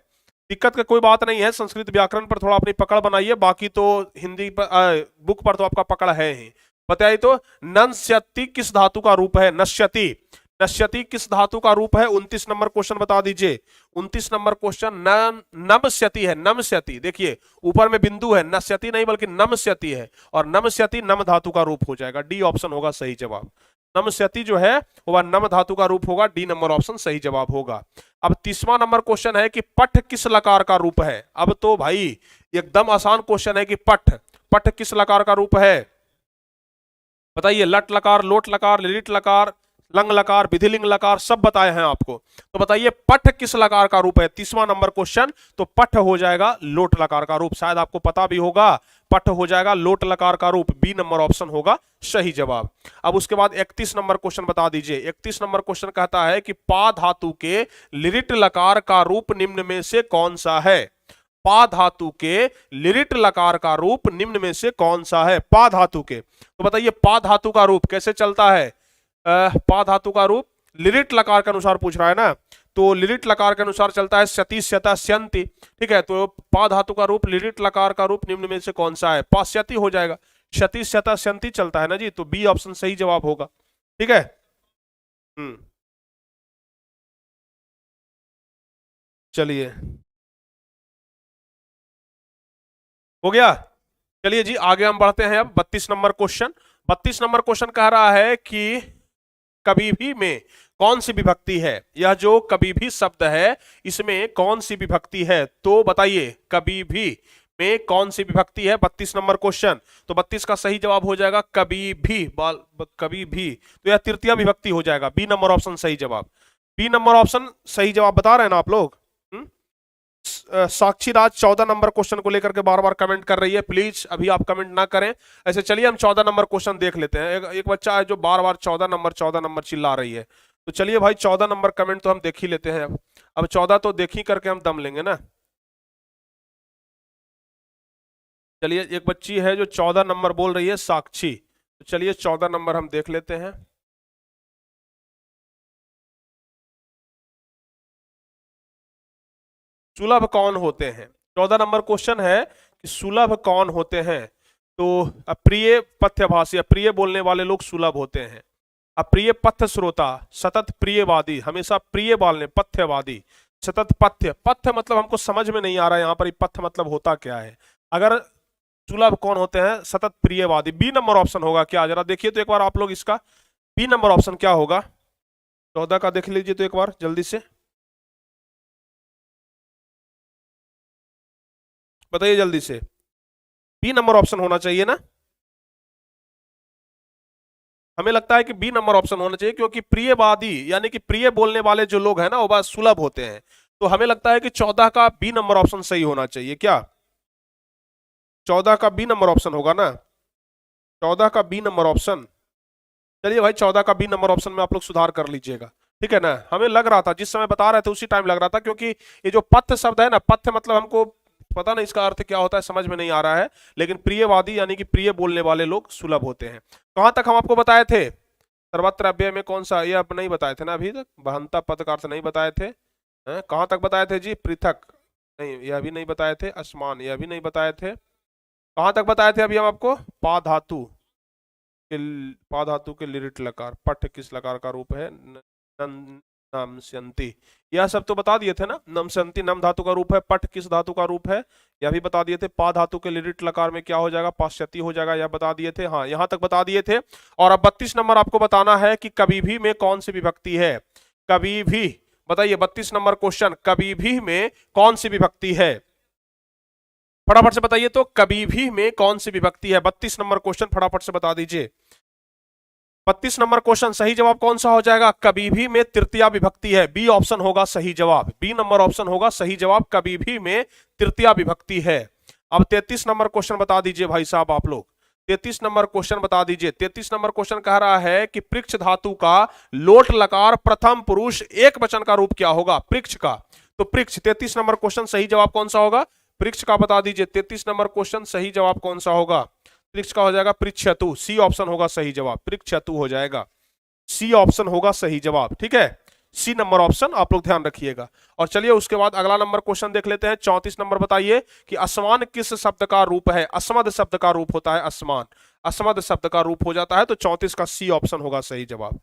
Speaker 1: दिक्कत का कोई बात नहीं है, संस्कृत व्याकरण पर थोड़ा अपनी पकड़ बनाइए, बाकी तो हिंदी पर बुक पर तो आपका पकड़ है ही। बताइए तो नश्यति किस धातु का रूप है? नश्यति, नश्यति किस धातु का रूप है? 29 नंबर क्वेश्चन बता दीजिए। 29 नंबर क्वेश्चन नमस्यति है, नमस्यति, देखिए ऊपर में बिंदु है, नश्यति नहीं बल्कि नमस्यति है, और नमस्यति नम धातु का रूप हो जाएगा। डी ऑप्शन होगा सही जवाब। नमस्यति जो है वह नम धातु का रूप होगा, डी नंबर ऑप्शन सही जवाब होगा। अब 30वां नंबर क्वेश्चन है कि पठ किस लकार का रूप है? अब तो भाई एकदम आसान क्वेश्चन है कि पठ, पठ किस लकार का रूप है? बताइए, लट लकार, लोट लकार, लिट लकार, लंग लकार, विधिलिंग लकार, सब बताए हैं आपको, तो बताइए पठ किस लकार का रूप है? 30वां नंबर क्वेश्चन, तो पठ हो जाएगा लोट लकार का रूप, शायद आपको पता भी होगा, पठ हो जाएगा लोट लकार का रूप, बी नंबर ऑप्शन होगा सही जवाब। अब उसके बाद 31 नंबर क्वेश्चन बता दीजिए। 31 नंबर क्वेश्चन कहता है कि पा धातु के लिरिट लकार का रूप निम्न में से कौन सा है? पा धातु के लिरिट लकार का रूप निम्न में से कौन सा है? पा धातु के, तो बताइए पा धातु का रूप कैसे चलता है? पा धातु का रूप लिरिट लकार के अनुसार पूछ रहा है ना, तो लिरिट लकार के अनुसार चलता है सती, स्यता, स्यंति, ठीक है। तो पा धातु का रूप लिरिट लकार का रूप निम्न में से कौन सा है? पास्यति हो जाएगा, क्षति, स्यता, स्यंति चलता है ना जी, तो बी ऑप्शन सही जवाब होगा, ठीक है। चलिए हो गया। चलिए जी आगे हम बढ़ते हैं। अब 32 नंबर क्वेश्चन, 32 नंबर क्वेश्चन कह रहा है कि कभी भी में कौन सी विभक्ति है? यह जो कभी भी शब्द है इसमें कौन सी विभक्ति है? तो बताइए कभी भी में कौन सी विभक्ति है? 32 नंबर क्वेश्चन, तो 32 का सही जवाब हो जाएगा कभी भी, कभी भी, तो यह तृतीय विभक्ति हो जाएगा, बी नंबर ऑप्शन सही जवाब। बी नंबर ऑप्शन सही जवाब बता रहे हैं ना आप लोग। साक्षी राज 14 नंबर क्वेश्चन को लेकर के बार बार कमेंट कर रही है, प्लीज अभी आप कमेंट ना करें ऐसे। चलिए हम 14 नंबर क्वेश्चन देख लेते हैं। एक बच्चा है जो बार बार 14 नंबर चिल्ला रही है, तो चलिए भाई 14 नंबर कमेंट तो हम देख ही लेते हैं। अब 14 तो देख ही करके हम दम लेंगे ना। चलिए एक बच्ची है जो 14 नंबर बोल रही है, साक्षी, तो चलिए 14 नंबर हम देख लेते हैं। सुलभ कौन होते हैं? 14 नंबर क्वेश्चन है कि सुलभ कौन होते हैं? तो अप्रिय पथ्यभाषी, अप्रिय बोलने वाले लोग सुलभ होते हैं। अप्रिय पथ्य श्रोता, सतत प्रियवादी, हमेशा प्रिय बोलने, पथ्यवादी, सतत पथ्य, पथ्य मतलब हमको समझ में नहीं आ रहा है यहाँ पर पथ्य मतलब होता क्या है। अगर सुलभ कौन होते हैं? सतत प्रियवादी, बी नंबर ऑप्शन होगा क्या? जरा देखिए तो एक बार आप लोग इसका, बी नंबर ऑप्शन क्या होगा? 14 का देख लीजिए तो एक बार जल्दी से बताइए जल्दी से, बी नंबर ऑप्शन होना चाहिए ना। हमें लगता है कि बी नंबर ऑप्शन होना चाहिए, क्योंकि प्रियवादी यानी कि प्रिय बोलने वाले जो लोग हैं ना वो बस सुलभ होते हैं, तो हमें लगता है कि 14 का बी नंबर ऑप्शन सही होना चाहिए क्या? 14 का बी नंबर ऑप्शन होगा ना, 14 का बी नंबर ऑप्शन। चलिए भाई 14 का बी नंबर ऑप्शन में आप लोग सुधार कर लीजिएगा, ठीक है ना। हमें लग रहा था जिस समय बता रहे थे उसी टाइम लग रहा था, क्योंकि ये जो पथ्य शब्द है ना, पथ्य मतलब हमको पता नहीं इसका अर्थ क्या होता है, समझ में नहीं आ रहा है, लेकिन प्रियवादी यानी कि प्रिय बोलने वाले लोग सुलभ होते हैं। कहां तक हम आपको बताए थे? सर्वत्र अव्यय में कौन सा, ये आप नहीं बताए थे ना अभी तक, बहंता पद का अर्थ नहीं बताए थे। कहां तक बताए थे जी? पृथक नहीं, यह भी नहीं बताए थे। असमान, यह भी नहीं बताए थे। कहां तक बताए थे अभी हम आपको? पा धातु, पा धातु के लिरिट लकार, पठ किस लकार का रूप है? नमस्यन्ति। यह सब तो बता दिए थे ना। नमस्यन्ति नम धातु का रूप है, पठ किस धातु का रूप है यह भी बता दिए थे। पा धातु के लिरिट लकार में क्या हो जाएगा? पाश्चात्य हो जाएगा, यह बता दिए थे। हाँ, यहां तक बता दिए थे। और अब 32 नंबर आपको बताना है कि कभी भी में कौन सी विभक्ति है। कभी भी, बताइए 32 नंबर क्वेश्चन, कभी भी में कौन सी विभक्ति है? फटाफट से बताइए तो, कभी भी में कौन सी विभक्ति है? 32 नंबर क्वेश्चन फटाफट से बता दीजिए। 32 नंबर क्वेश्चन सही जवाब कौन सा हो जाएगा? कभी भी में तृतीया विभक्ति है। बी ऑप्शन होगा सही जवाब, बी नंबर ऑप्शन होगा सही जवाब, कभी भी में तृतीया विभक्ति है। अब 33 नंबर क्वेश्चन बता दीजिए भाई साहब आप लोग, 33 नंबर क्वेश्चन बता दीजिए। 33 नंबर क्वेश्चन कह रहा है कि पृक्ष धातु का लोट लकार प्रथम पुरुष एक वचन का रूप क्या होगा? पृक्ष का, तो पृक्ष 33 नंबर क्वेश्चन सही जवाब कौन सा होगा? पृक्ष का बता दीजिए। 33 नंबर क्वेश्चन सही जवाब कौन सा होगा? पृक्ष का हो जाएगा पृच्छतु, सी ऑप्शन होगा सही जवाब, पृच्छतु हो जाएगा, सी ऑप्शन होगा सही जवाब। ठीक है, सी नंबर ऑप्शन आप लोग ध्यान रखिएगा। और चलिए उसके बाद अगला नंबर क्वेश्चन देख लेते हैं। 34 नंबर बताइए कि असमान किस शब्द का रूप है? असमद शब्द का रूप होता है असमान, असमद शब्द का रूप हो जाता है, तो 34 का सी ऑप्शन होगा सही जवाब।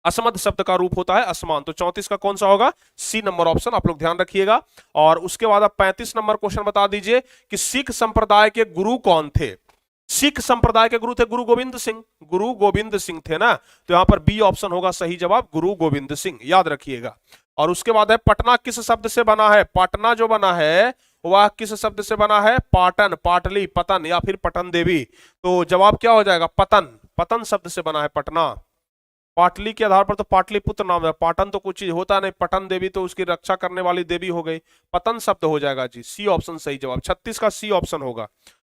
Speaker 1: असमद शब्द का रूप होता है असमान, तो 34 का कौन सा होगा? सी नंबर ऑप्शन आप लोग ध्यान रखिएगा। और उसके बाद आप 35 नंबर क्वेश्चन बता दीजिए कि सिख संप्रदाय के गुरु कौन थे? सिख संप्रदाय के गुरु थे गुरु गोविंद सिंह, गुरु गोविंद सिंह थे ना, तो यहां पर बी ऑप्शन होगा सही जवाब, गुरु गोविंद सिंह, याद रखिएगा। और उसके बाद है पटना किस शब्द से बना है? पटना जो बना है वह किस शब्द से बना है? पाटन, पाटली, पतन या फिर पटन देवी, तो जवाब क्या हो जाएगा? पतन, पतन शब्द से बना है पटना। पाटली के आधार पर तो पाटलिपुत्र नाम है, पाटन तो कुछ चीज होता नहीं, पटन देवी तो उसकी रक्षा करने वाली देवी हो गई, पतन शब्द हो जाएगा जी, सी ऑप्शन सही जवाब। 36 का सी ऑप्शन होगा,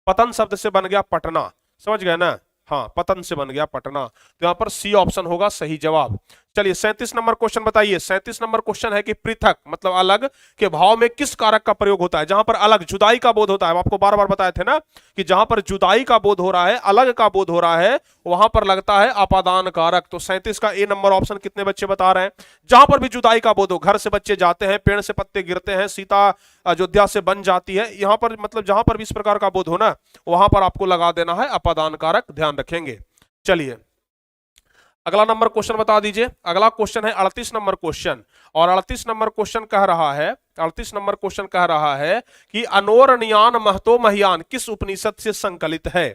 Speaker 1: पतन शब्द से बन गया पटना, समझ गए ना? हाँ, पतन से बन गया पटना, तो यहां पर सी ऑप्शन होगा सही जवाब। चलिए 37 नंबर क्वेश्चन बताइए। 37 नंबर क्वेश्चन है कि पृथक मतलब अलग के भाव में किस कारक का प्रयोग होता है? जहां पर अलग, जुदाई का बोध होता है, आपको बार बार बताए थे ना कि जहां पर जुदाई का बोध हो रहा है, अलग का बोध हो रहा है, वहां पर लगता है अपादान कारक। तो 37 का ए नंबर ऑप्शन कितने बच्चे बता रहे हैं? जहां पर भी जुदाई का बोध हो, घर से बच्चे जाते हैं, पेड़ से पत्ते गिरते हैं, सीता अयोध्या से बन जाती है, यहां पर मतलब जहां पर भी इस प्रकार का बोध हो ना, वहां पर आपको लगा देना है अपादान कारक, ध्यान रखेंगे। चलिए अगला नंबर क्वेश्चन बता दीजिए। अगला क्वेश्चन है 38 नंबर क्वेश्चन, और 38 नंबर क्वेश्चन कह रहा है, 38 नंबर क्वेश्चन कह रहा है कि अनोर अणियान महतो महियान किस उपनिषद से संकलित है?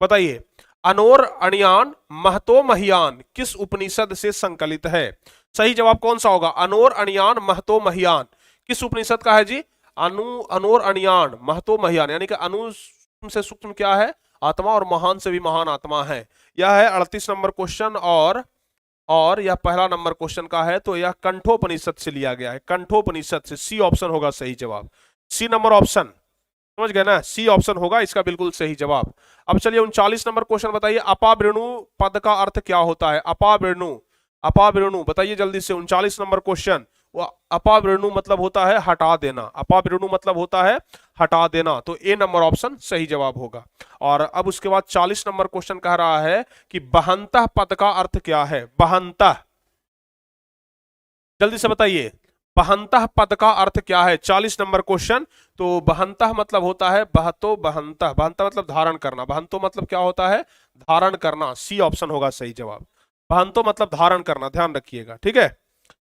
Speaker 1: बताइए, अनोर अणियान महतो महियान किस उपनिषद से संकलित है? सही जवाब कौन सा होगा? अनोर अणियान महतो महियान किस उपनिषद का है जी? अनोर अणियान महतो महियान, यानी कि अनु से सूक्ष्म क्या है? आत्मा, और महान से भी महान आत्मा है। यह है 38 नंबर क्वेश्चन, और यह पहला नंबर क्वेश्चन का है, तो यह कंठोपनिषद से लिया गया है, कंठोपनिषद से, सी ऑप्शन होगा सही जवाब, सी नंबर ऑप्शन, समझ गए ना? सी ऑप्शन होगा इसका बिल्कुल सही जवाब। अब चलिए 39 नंबर क्वेश्चन बताइए, अपावृणु पद का अर्थ क्या होता है? अपावृणु, अपावृणु बताइए जल्दी से। 39 नंबर क्वेश्चन, अपावृणु मतलब होता है हटा देना, अपावृणु मतलब होता है हटा देना, तो ए नंबर ऑप्शन सही जवाब होगा। और अब उसके बाद 40 नंबर क्वेश्चन कह रहा है कि बहंतः पद का अर्थ क्या है? बहंतः, जल्दी से बताइए, बहंतः पद का अर्थ क्या है? 40 नंबर क्वेश्चन, तो बहंतः मतलब होता है बहतो बहंतः, बहंतः मतलब धारण करना, बहंतो मतलब क्या होता है? धारण करना, सी ऑप्शन होगा सही जवाब, बहंतो मतलब धारण करना, ध्यान रखिएगा। ठीक है,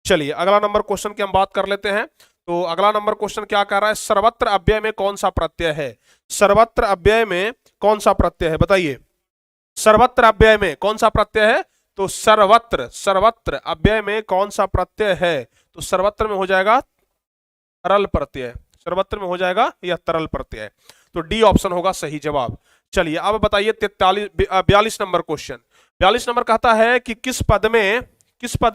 Speaker 1: चलिए अगला नंबर क्वेश्चन की हम बात कर लेते हैं। तो अगला नंबर क्वेश्चन क्या कह रहा है? सर्वत्र अव्यय में कौन सा प्रत्यय है? सर्वत्र अव्यय में कौन सा प्रत्यय है? बताइए, सर्वत्र अव्यय में कौन सा प्रत्यय है? तो सर्वत्र, सर्वत्र अव्यय में कौन सा प्रत्यय है? तो सर्वत्र में हो जाएगा तरल प्रत्यय, सर्वत्र में हो जाएगा यह तरल प्रत्यय, तो डी ऑप्शन होगा सही जवाब। चलिए अब बताइए 42 नंबर क्वेश्चन। 42 नंबर कहता है कि किस पद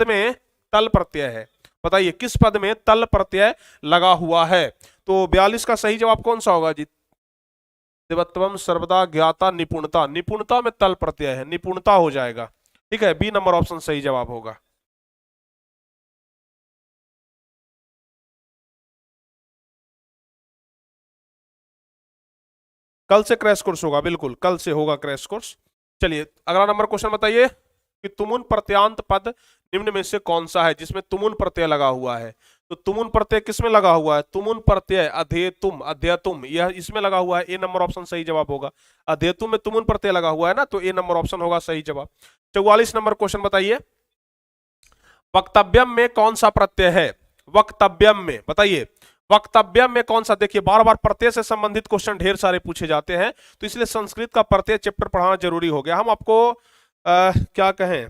Speaker 1: में तल प्रत्यय है? बताइए, किस पद में तल प्रत्यय लगा हुआ है? तो 42 का सही जवाब कौन सा होगा जी? देवत्वम सर्वदा ज्ञाता निपुणता, निपुणता में तल प्रत्यय है, निपुणता हो जाएगा। ठीक है, बी नंबर ऑप्शन सही जवाब होगा। कल से क्रैश कोर्स होगा, बिल्कुल कल से होगा क्रैश कोर्स। चलिए अगला नंबर क्वेश्चन बताइए कि तुमुन प्रत्यांत पद निम्न में से कौन सा है जिसमें तुमुन प्रत्यय लगा हुआ है? तो तुमुन प्रत्यय किसमें लगा हुआ है? तुमुन प्रत्यय अधेतुम, अध्यतुम, यह इसमें लगा हुआ है। ए नंबर ऑप्शन सही जवाब होगा। अधेतुम में तुमुन प्रत्यय लगा हुआ है ना, तो ए नंबर ऑप्शन होगा सही जवाब। 44 नंबर क्वेश्चन बताइए, वक्तव्यम में कौन सा प्रत्यय है? वक्तव्यम में बताइए, वक्तव्यम में कौन सा? देखिए बार बार प्रत्यय से संबंधित क्वेश्चन ढेर सारे पूछे जाते हैं, तो इसलिए संस्कृत का प्रत्यय चैप्टर पढ़ाना जरूरी हो गया। हम आपको क्या कहें,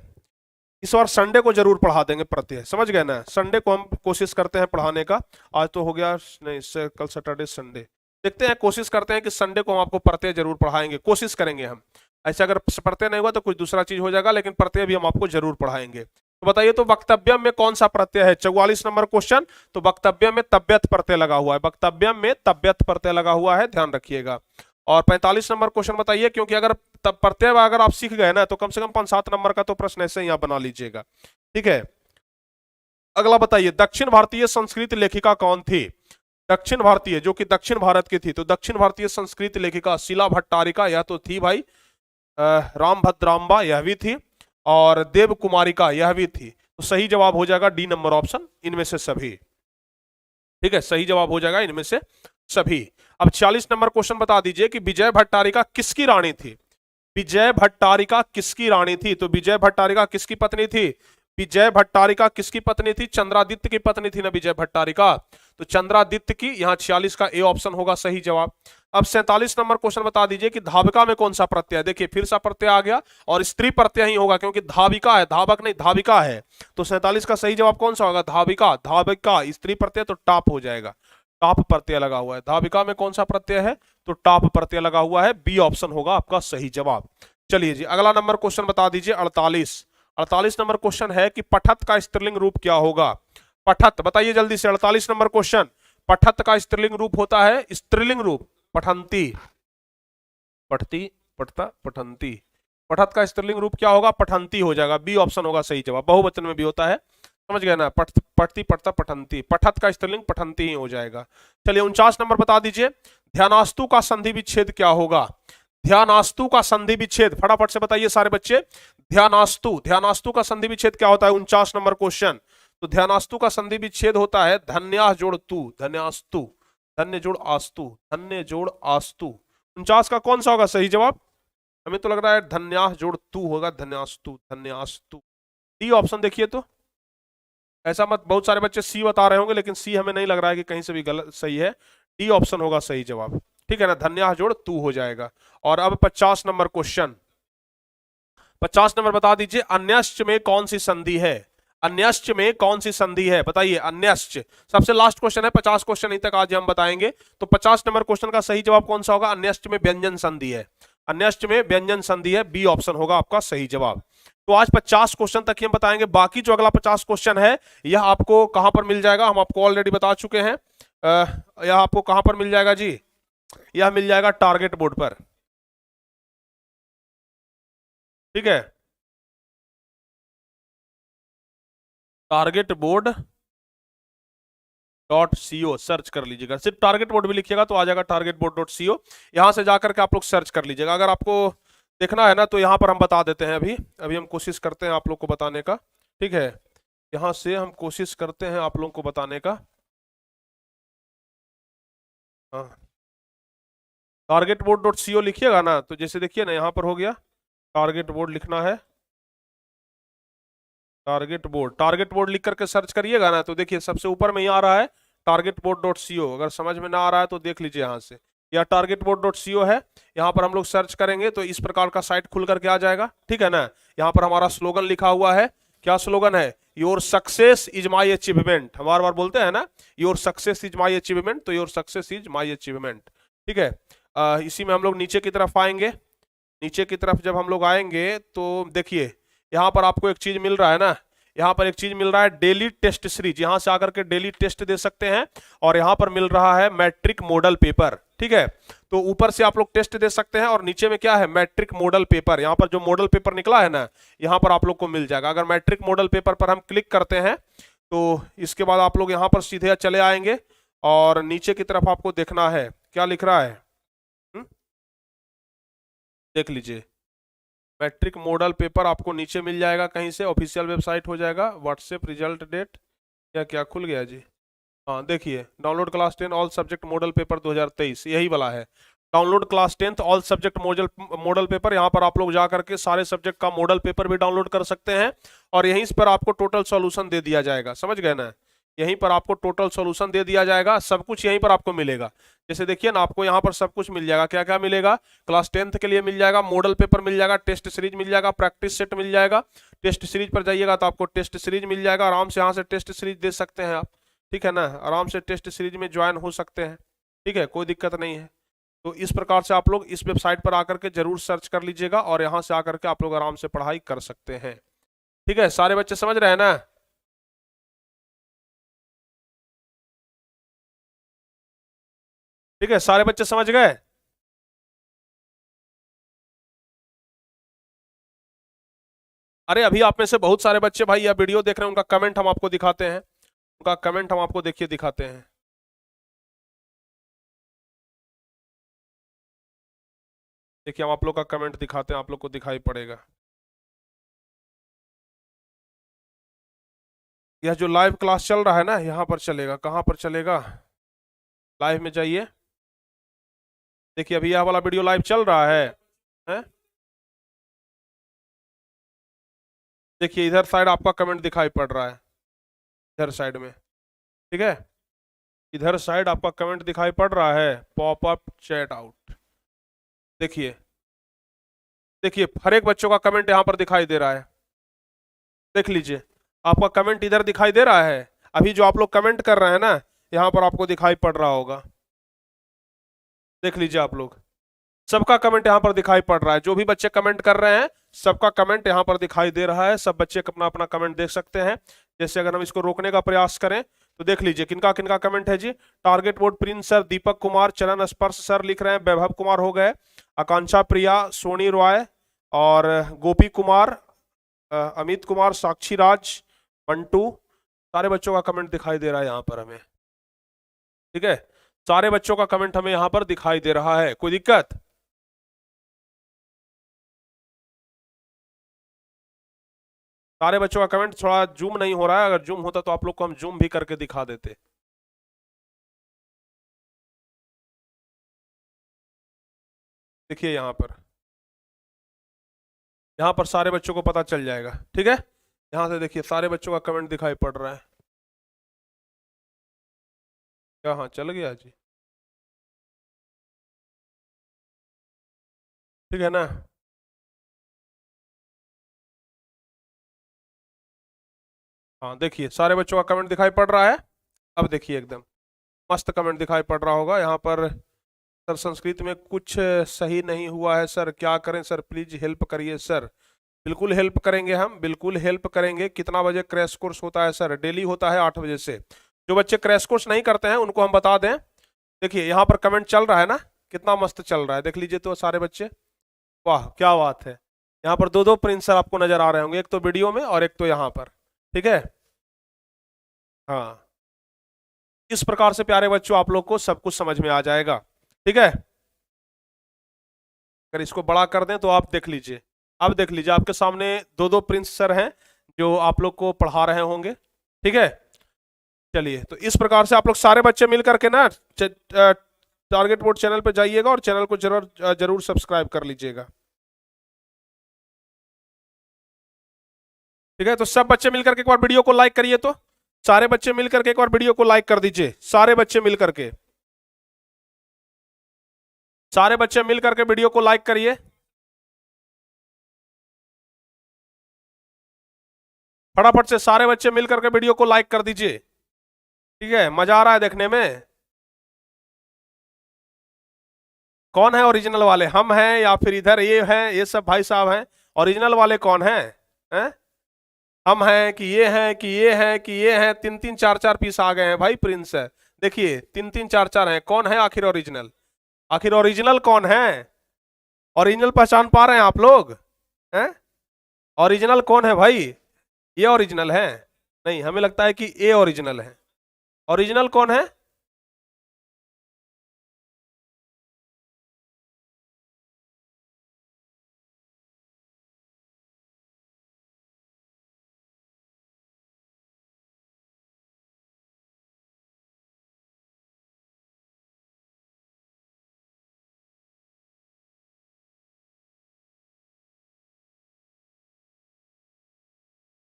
Speaker 1: इस बार संडे को जरूर पढ़ा देंगे प्रत्यय, समझ गए ना? संडे को हम कोशिश करते हैं पढ़ाने का। आज तो हो गया नहीं, इससे कल सैटरडे संडे, देखते हैं, कोशिश करते हैं कि संडे को हम आपको प्रत्यय जरूर पढ़ाएंगे, कोशिश करेंगे हम। ऐसा अगर प्रत्यय नहीं हुआ तो कुछ दूसरा चीज हो जाएगा, लेकिन प्रत्यय भी हम आपको जरूर पढ़ाएंगे। तो बताइए, तो वक्तव्य में कौन सा प्रत्यय है? 44 नंबर क्वेश्चन। तो वक्तव्य में तब्यत प्रत्यय लगा हुआ है, वक्तव्य में तब्यत प्रत्यय लगा हुआ है, ध्यान रखिएगा। और 45 नंबर क्वेश्चन बताइए, क्योंकि अगर तब प्रत्यय अगर आप सीख गए ना, तो कम से कम 5-7 नंबर का तो प्रश्न ऐसे ही आप बना लीजिएगा, ठीक है। अगला बताइए, दक्षिण भारतीय संस्कृत लेखिका कौन थी? दक्षिण भारतीय, जो कि दक्षिण भारत की थी, तो दक्षिण भारतीय संस्कृत लेखिका शिला भट्टारिका, यह तो थी भाई। राम भद्राम्बा, यह भी थी। और देव कुमारिका, यह भी थी। तो सही जवाब हो जाएगा डी नंबर ऑप्शन, इनमें से सभी, ठीक है, सही जवाब हो जाएगा इनमें से सभी। अब 46 नंबर क्वेश्चन बता दीजिए कि विजय भट्टारिका किसकी रानी थी? विजय भट्टारिका किसकी रानी थी? तो विजय भट्टारिका किसकी पत्नी थी? विजय भट्टारिका किसकी पत्नी थी? चंद्रादित्य की पत्नी थी ना विजय भट्टारिका, तो चंद्रादित्य की, यहाँ 46 का ए ऑप्शन होगा सही जवाब। अब 47 नंबर क्वेश्चन बता दीजिए कि धाविका में कौन सा प्रत्यय है? देखिए फिर सा प्रत्यय आ गया, और स्त्री प्रत्यय ही होगा, क्योंकि धाविका है, धावक नहीं, धाविका है। तो 47 का सही जवाब कौन सा होगा? धाविका, धाविका, स्त्री प्रत्यय तो टाप हो जाएगा, टाप प्रत्यय लगा हुआ है। धाविका में कौन सा प्रत्यय है? तो टाप प्रत्यय लगा हुआ है, बी ऑप्शन होगा आपका सही जवाब। चलिए जी, अगला नंबर क्वेश्चन बता दीजिए 48। 48 नंबर क्वेश्चन है कि पठत का स्त्रीलिंग रूप क्या होगा? पठत बताइए जल्दी से, 48 नंबर क्वेश्चन। पठत का स्त्रीलिंग रूप होता है, स्त्रीलिंग रूप पठंती, पठती, पठता, पठंती। पठत का स्त्रीलिंग रूप क्या होगा? पठंती हो जाएगा, बी ऑप्शन होगा सही जवाब। बहुवचन में भी होता है, समझ गए ना? पठती, पठता, पठंती, पठत का स्त्रीलिंग पठंती ही हो जाएगा। चलिए 49 नंबर बता दीजिए, ध्यानास्तु का संधि विच्छेद क्या होगा? ध्यानास्तु का संधि विच्छेद फटाफट से बताइए सारे बच्चे। ध्यानास्तु, ध्यानास्तु का संधि विच्छेद क्या होता है? 49 नंबर क्वेश्चन। तो ध्यानास्तु का संधि विच्छेद होता है धन्यास जोड़ तू, धन्यास्तु, धन्य जोड़ आस्तु, धन्य जोड़ आस्तु। 49 का कौन सा होगा सही जवाब? हमें तो लग रहा है धन्यास जोड़ तू होगा, धन्यास्तु, धन्यास्तु। डी ऑप्शन देखिए तो, ऐसा मत, बहुत सारे बच्चे सी बता रहे होंगे, लेकिन सी हमें नहीं लग रहा है कि कहीं से भी गलत सही है। डी ऑप्शन होगा सही जवाब, ठीक है ना? धन्यास जोड़ तू हो जाएगा। और अब 50 नंबर क्वेश्चन, 50 नंबर बता दीजिए, अन्यश्च में कौन सी संधि है? अन्यश्च में कौन सी संधि है? बताइए, अन्यश्च सबसे लास्ट क्वेश्चन है, 50 क्वेश्चन यहीं तक आज हम बताएंगे। तो 50 नंबर क्वेश्चन का सही जवाब कौन सा होगा? अन्यश्च में व्यंजन संधि है, अन्यश्च में व्यंजन संधि है, बी ऑप्शन होगा आपका सही जवाब। तो आज 50 क्वेश्चन तक ही हम बताएंगे, बाकी जो अगला 50 क्वेश्चन है यह आपको कहां पर मिल जाएगा? हम आपको ऑलरेडी बता चुके हैं। यह आपको कहां पर मिल जाएगा जी? यह मिल जाएगा टारगेट बोर्ड पर, ठीक है, टारगेट बोर्ड .co सर्च कर लीजिएगा, सिर्फ टारगेट बोर्ड भी लिखिएगा तो आ जाएगा टारगेट बोर्ड .co। यहां से जाकर के आप लोग सर्च कर लीजिएगा। अगर आपको देखना है ना, तो यहाँ पर हम बता देते हैं, अभी अभी हम कोशिश करते हैं आप लोग को बताने का, ठीक है, यहाँ से हम कोशिश करते हैं आप लोग को बताने का। हाँ, टारगेट बोर्ड .co लिखिएगा ना, तो जैसे देखिए ना, यहाँ पर हो गया, टारगेट बोर्ड लिखना है, टारगेट बोर्ड लिख करके सर्च करिएगा ना, तो देखिए सबसे ऊपर में ही आ रहा है टारगेट बोर्ड .co। अगर समझ में ना आ रहा है तो देख लीजिए यहाँ से, या टारगेट बोर्ड .co है, यहाँ पर हम लोग सर्च करेंगे तो इस प्रकार का साइट खुल करके आ जाएगा, ठीक है ना? यहाँ पर हमारा स्लोगन लिखा हुआ है, क्या स्लोगन है? Your success is my achievement. हम बार बार बोलते हैं ना, your success is my achievement, तो your success is my achievement, ठीक है। इसी में हम लोग नीचे की तरफ आएंगे, नीचे की तरफ जब हम लोग आएंगे तो देखिए यहाँ पर आपको एक चीज मिल रहा है ना, यहाँ पर एक चीज मिल रहा है डेली टेस्ट सीरीज, यहाँ से आकर के डेली टेस्ट दे सकते हैं। और यहाँ पर मिल रहा है मैट्रिक मॉडल पेपर, ठीक है। तो ऊपर से आप लोग टेस्ट दे सकते हैं, और नीचे में क्या है? Matric model paper. यहाँ पर जो मॉडल पेपर निकला है ना, यहाँ पर आप लोग को मिल जाएगा। अगर मैट्रिक मॉडल पेपर पर हम क्लिक करते हैं तो इसके बाद आप लोग यहाँ पर सीधे चले आएंगे, और नीचे की तरफ आपको देखना है क्या लिख रहा है, देख लीजिए। मैट्रिक मॉडल पेपर आपको नीचे मिल जाएगा, कहीं से ऑफिशियल वेबसाइट हो जाएगा, व्हाट्सएप रिजल्ट डेट, क्या क्या खुल गया जी? हाँ देखिए, download class 10 all subject model paper 2023, यही वाला है। Download class 10th all subject model model paper. यहाँ पर आप लोग जा करके सारे सब्जेक्ट का मॉडल पेपर भी डाउनलोड कर सकते हैं, और यहीं पर आपको टोटल सॉल्यूशन दे दिया जाएगा, समझ गए ना। यहीं पर आपको टोटल सॉल्यूशन दे दिया जाएगा, सब कुछ यहीं पर आपको मिलेगा। जैसे देखिए ना, आपको यहाँ पर सब कुछ मिल जाएगा। क्या क्या मिलेगा? क्लास 10th के लिए मिल जाएगा, मॉडल पेपर मिल जाएगा, टेस्ट सीरीज मिल जाएगा, प्रैक्टिस सेट मिल जाएगा। टेस्ट सीरीज पर जाइएगा तो आपको टेस्ट सीरीज मिल जाएगा, आराम से यहाँ से टेस्ट सीरीज दे सकते हैं आप, ठीक है ना। आराम से टेस्ट सीरीज में ज्वाइन हो सकते हैं, ठीक है, कोई दिक्कत नहीं है। तो इस प्रकार से आप लोग इस वेबसाइट पर आकर के जरूर सर्च कर लीजिएगा, और यहाँ से आकर के आप लोग आराम से पढ़ाई कर सकते हैं, ठीक है। सारे बच्चे समझ रहे हैं ना? ठीक है, सारे बच्चे समझ गए? अरे अभी आप में से बहुत सारे बच्चे भाई यह वीडियो देख रहे हैं, उनका कमेंट हम आपको दिखाते हैं। उनका कमेंट हम आपको देखिए दिखाते हैं। देखिए, हम आप लोग का कमेंट दिखाते हैं, आप लोग को दिखाई पड़ेगा। यह जो लाइव क्लास चल रहा है ना, यहाँ पर चलेगा। कहाँ पर चलेगा? लाइव में जाइए। देखिए, अभी यह वाला वीडियो लाइव चल रहा है? देखिए, इधर साइड आपका कमेंट दिखाई पड़ रहा है, इधर साइड में, ठीक है। इधर साइड आपका कमेंट दिखाई पड़ रहा है, पॉप अप चैट आउट। देखिए, देखिए हर एक बच्चों का कमेंट यहाँ पर दिखाई दे रहा है, देख लीजिए। आपका कमेंट इधर दिखाई दे रहा है। अभी जो आप लोग कमेंट कर रहे हैं ना, यहाँ पर आपको दिखाई पड़ रहा होगा, देख लीजिए आप लोग। सबका कमेंट यहाँ पर दिखाई पड़ रहा है, जो भी बच्चे कमेंट कर रहे हैं सबका कमेंट यहाँ पर दिखाई दे रहा है। सब बच्चे अपना अपना कमेंट देख सकते हैं। जैसे अगर हम इसको रोकने का प्रयास करें तो देख लीजिए किनका किनका कमेंट है जी। Target board Prince sir, Deepak Kumar, चरण स्पर्श सर लिख रहे हैं, वैभव कुमार हो गए, आकांक्षा प्रिया, सोनी रॉय और गोपी कुमार, अमित कुमार, साक्षी राज, मंटू, सारे बच्चों का कमेंट दिखाई दे रहा है यहाँ पर हमें, ठीक है। सारे बच्चों का कमेंट हमें यहाँ पर दिखाई दे रहा है, कोई दिक्कत? सारे बच्चों का कमेंट थोड़ा जूम नहीं हो रहा है, अगर जूम होता तो आप लोग को हम जूम भी करके दिखा देते। देखिए यहाँ पर सारे बच्चों को पता चल जाएगा, ठीक है। यहाँ से देखिए सारे बच्चों का कमेंट दिखाई पड़ रहा है। क्या? हाँ चल गया जी, ठीक है ना। हाँ देखिए सारे बच्चों का कमेंट दिखाई पड़ रहा है। अब देखिए एकदम मस्त कमेंट दिखाई पड़ रहा होगा यहाँ पर। सर संस्कृत में कुछ सही नहीं हुआ है सर, क्या करें सर, प्लीज हेल्प करिए सर। बिल्कुल हेल्प करेंगे, हम बिल्कुल हेल्प करेंगे। कितना बजे क्रैश कोर्स होता है सर? डेली होता है 8 बजे से। जो बच्चे क्रैश कोर्स नहीं करते हैं उनको हम बता दें। देखिए यहाँ पर कमेंट चल रहा है ना, कितना मस्त चल रहा है, देख लीजिए तो सारे बच्चे। वाह क्या बात है। यहाँ पर दो दो प्रिंस सर आपको नजर आ रहे होंगे, एक तो वीडियो में और एक तो यहाँ पर, ठीक है। हाँ, इस प्रकार से प्यारे बच्चों आप लोग को सब कुछ समझ में आ जाएगा, ठीक है। अगर इसको बड़ा कर दें तो आप देख लीजिए। अब देख लीजिए आपके सामने दो दो प्रिंस सर हैं जो आप लोग को पढ़ा रहे होंगे, ठीक है। चलिए, तो इस प्रकार से आप लोग सारे बच्चे मिल करके ना टारगेट बोर्ड चैनल पर जाइएगा, और चैनल को जरूर जरूर सब्सक्राइब कर लीजिएगा, ठीक है। तो सब बच्चे मिलकर के एक बार वीडियो को लाइक करिए तो। सारे बच्चे मिलकर के एक बार वीडियो को लाइक कर दीजिए, सारे बच्चे मिलकर के। सारे बच्चे मिलकर के वीडियो को लाइक करिए। फटाफट से सारे बच्चे मिलकर के वीडियो को लाइक कर दीजिए, ठीक है। मजा आ रहा है देखने में। कौन है ओरिजिनल वाले? हम हैं या फिर इधर ये हैं, ये सब भाई साहब हैं? ओरिजिनल वाले कौन हैं? हैं? हम हैं कि ये हैं कि ये हैं कि ये हैं? तीन तीन चार चार पीस आ गए हैं भाई प्रिंस है। देखिए तीन तीन चार चार हैं, कौन है आखिर ओरिजिनल? आखिर ओरिजिनल कौन है? ओरिजिनल पहचान पा रहे हैं आप लोग? हैं? ओरिजिनल कौन है भाई? ये ओरिजिनल है? नहीं, हमें लगता है कि ए ओरिजिनल है। ओरिजिनल कौन है?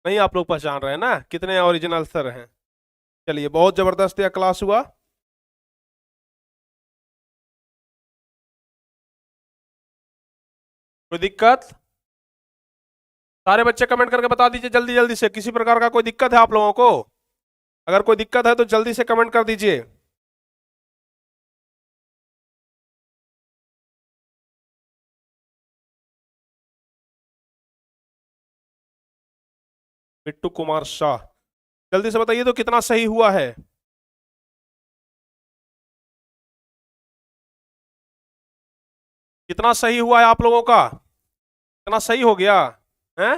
Speaker 1: नहीं आप लोग पहचान रहे हैं ना कितने ओरिजिनल सर हैं। चलिए बहुत जबरदस्त यह क्लास हुआ। कोई दिक्कत? सारे बच्चे कमेंट करके बता दीजिए जल्दी जल्दी से, किसी प्रकार का कोई दिक्कत है आप लोगों को? अगर कोई दिक्कत है तो जल्दी से कमेंट कर दीजिए। बिट्टू कुमार शाह, जल्दी से बताइए तो कितना सही हुआ है। कितना सही हुआ है आप लोगों का? कितना सही हो गया है?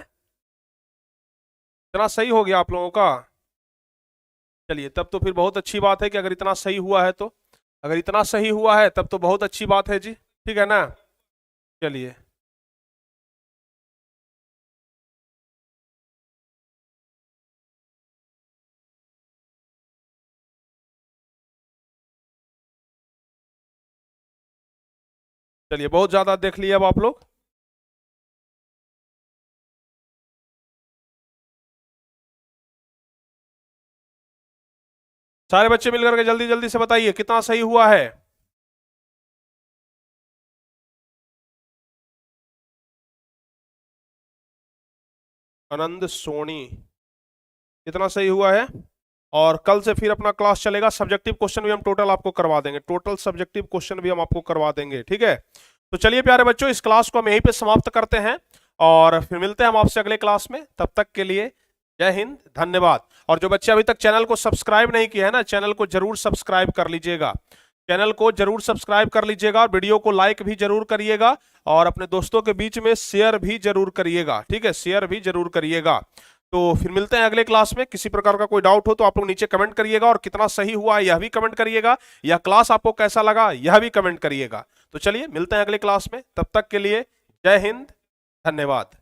Speaker 1: इतना सही हो गया आप लोगों का? चलिए तब तो फिर बहुत अच्छी बात है कि अगर इतना सही हुआ है तो, अगर इतना सही हुआ है तब तो बहुत अच्छी बात है जी। ठीक है ना? चलिए चलिए बहुत ज्यादा देख लिए अब आप लोग। सारे बच्चे मिलकर के जल्दी जल्दी से बताइए कितना सही हुआ है। आनंद सोनी, कितना सही हुआ है? और कल से फिर अपना क्लास चलेगा, सब्जेक्टिव क्वेश्चन भी हम टोटल आपको करवा देंगे, टोटल सब्जेक्टिव क्वेश्चन भी हम आपको करवा देंगे। ठीक है? तो चलिए प्यारे बच्चों इस क्लास को हम यहीं पे समाप्त करते हैं और फिर मिलते हैं हम आपसे अगले क्लास में। तब तक के लिए जय हिंद, धन्यवाद। और जो बच्चे अभी तक चैनल को सब्सक्राइब नहीं किया है ना, चैनल को जरूर सब्सक्राइब कर लीजिएगा, चैनल को जरूर सब्सक्राइब कर लीजिएगा, और वीडियो को लाइक भी जरूर करिएगा और अपने दोस्तों के बीच में शेयर भी जरूर करिएगा। ठीक है? शेयर भी जरूर करिएगा। तो फिर मिलते हैं अगले क्लास में। किसी प्रकार का कोई डाउट हो तो आप लोग नीचे कमेंट करिएगा, और कितना सही हुआ है यह भी कमेंट करिएगा, यह क्लास आपको कैसा लगा यह भी कमेंट करिएगा। तो चलिए मिलते हैं अगले क्लास में, तब तक के लिए जय हिंद, धन्यवाद।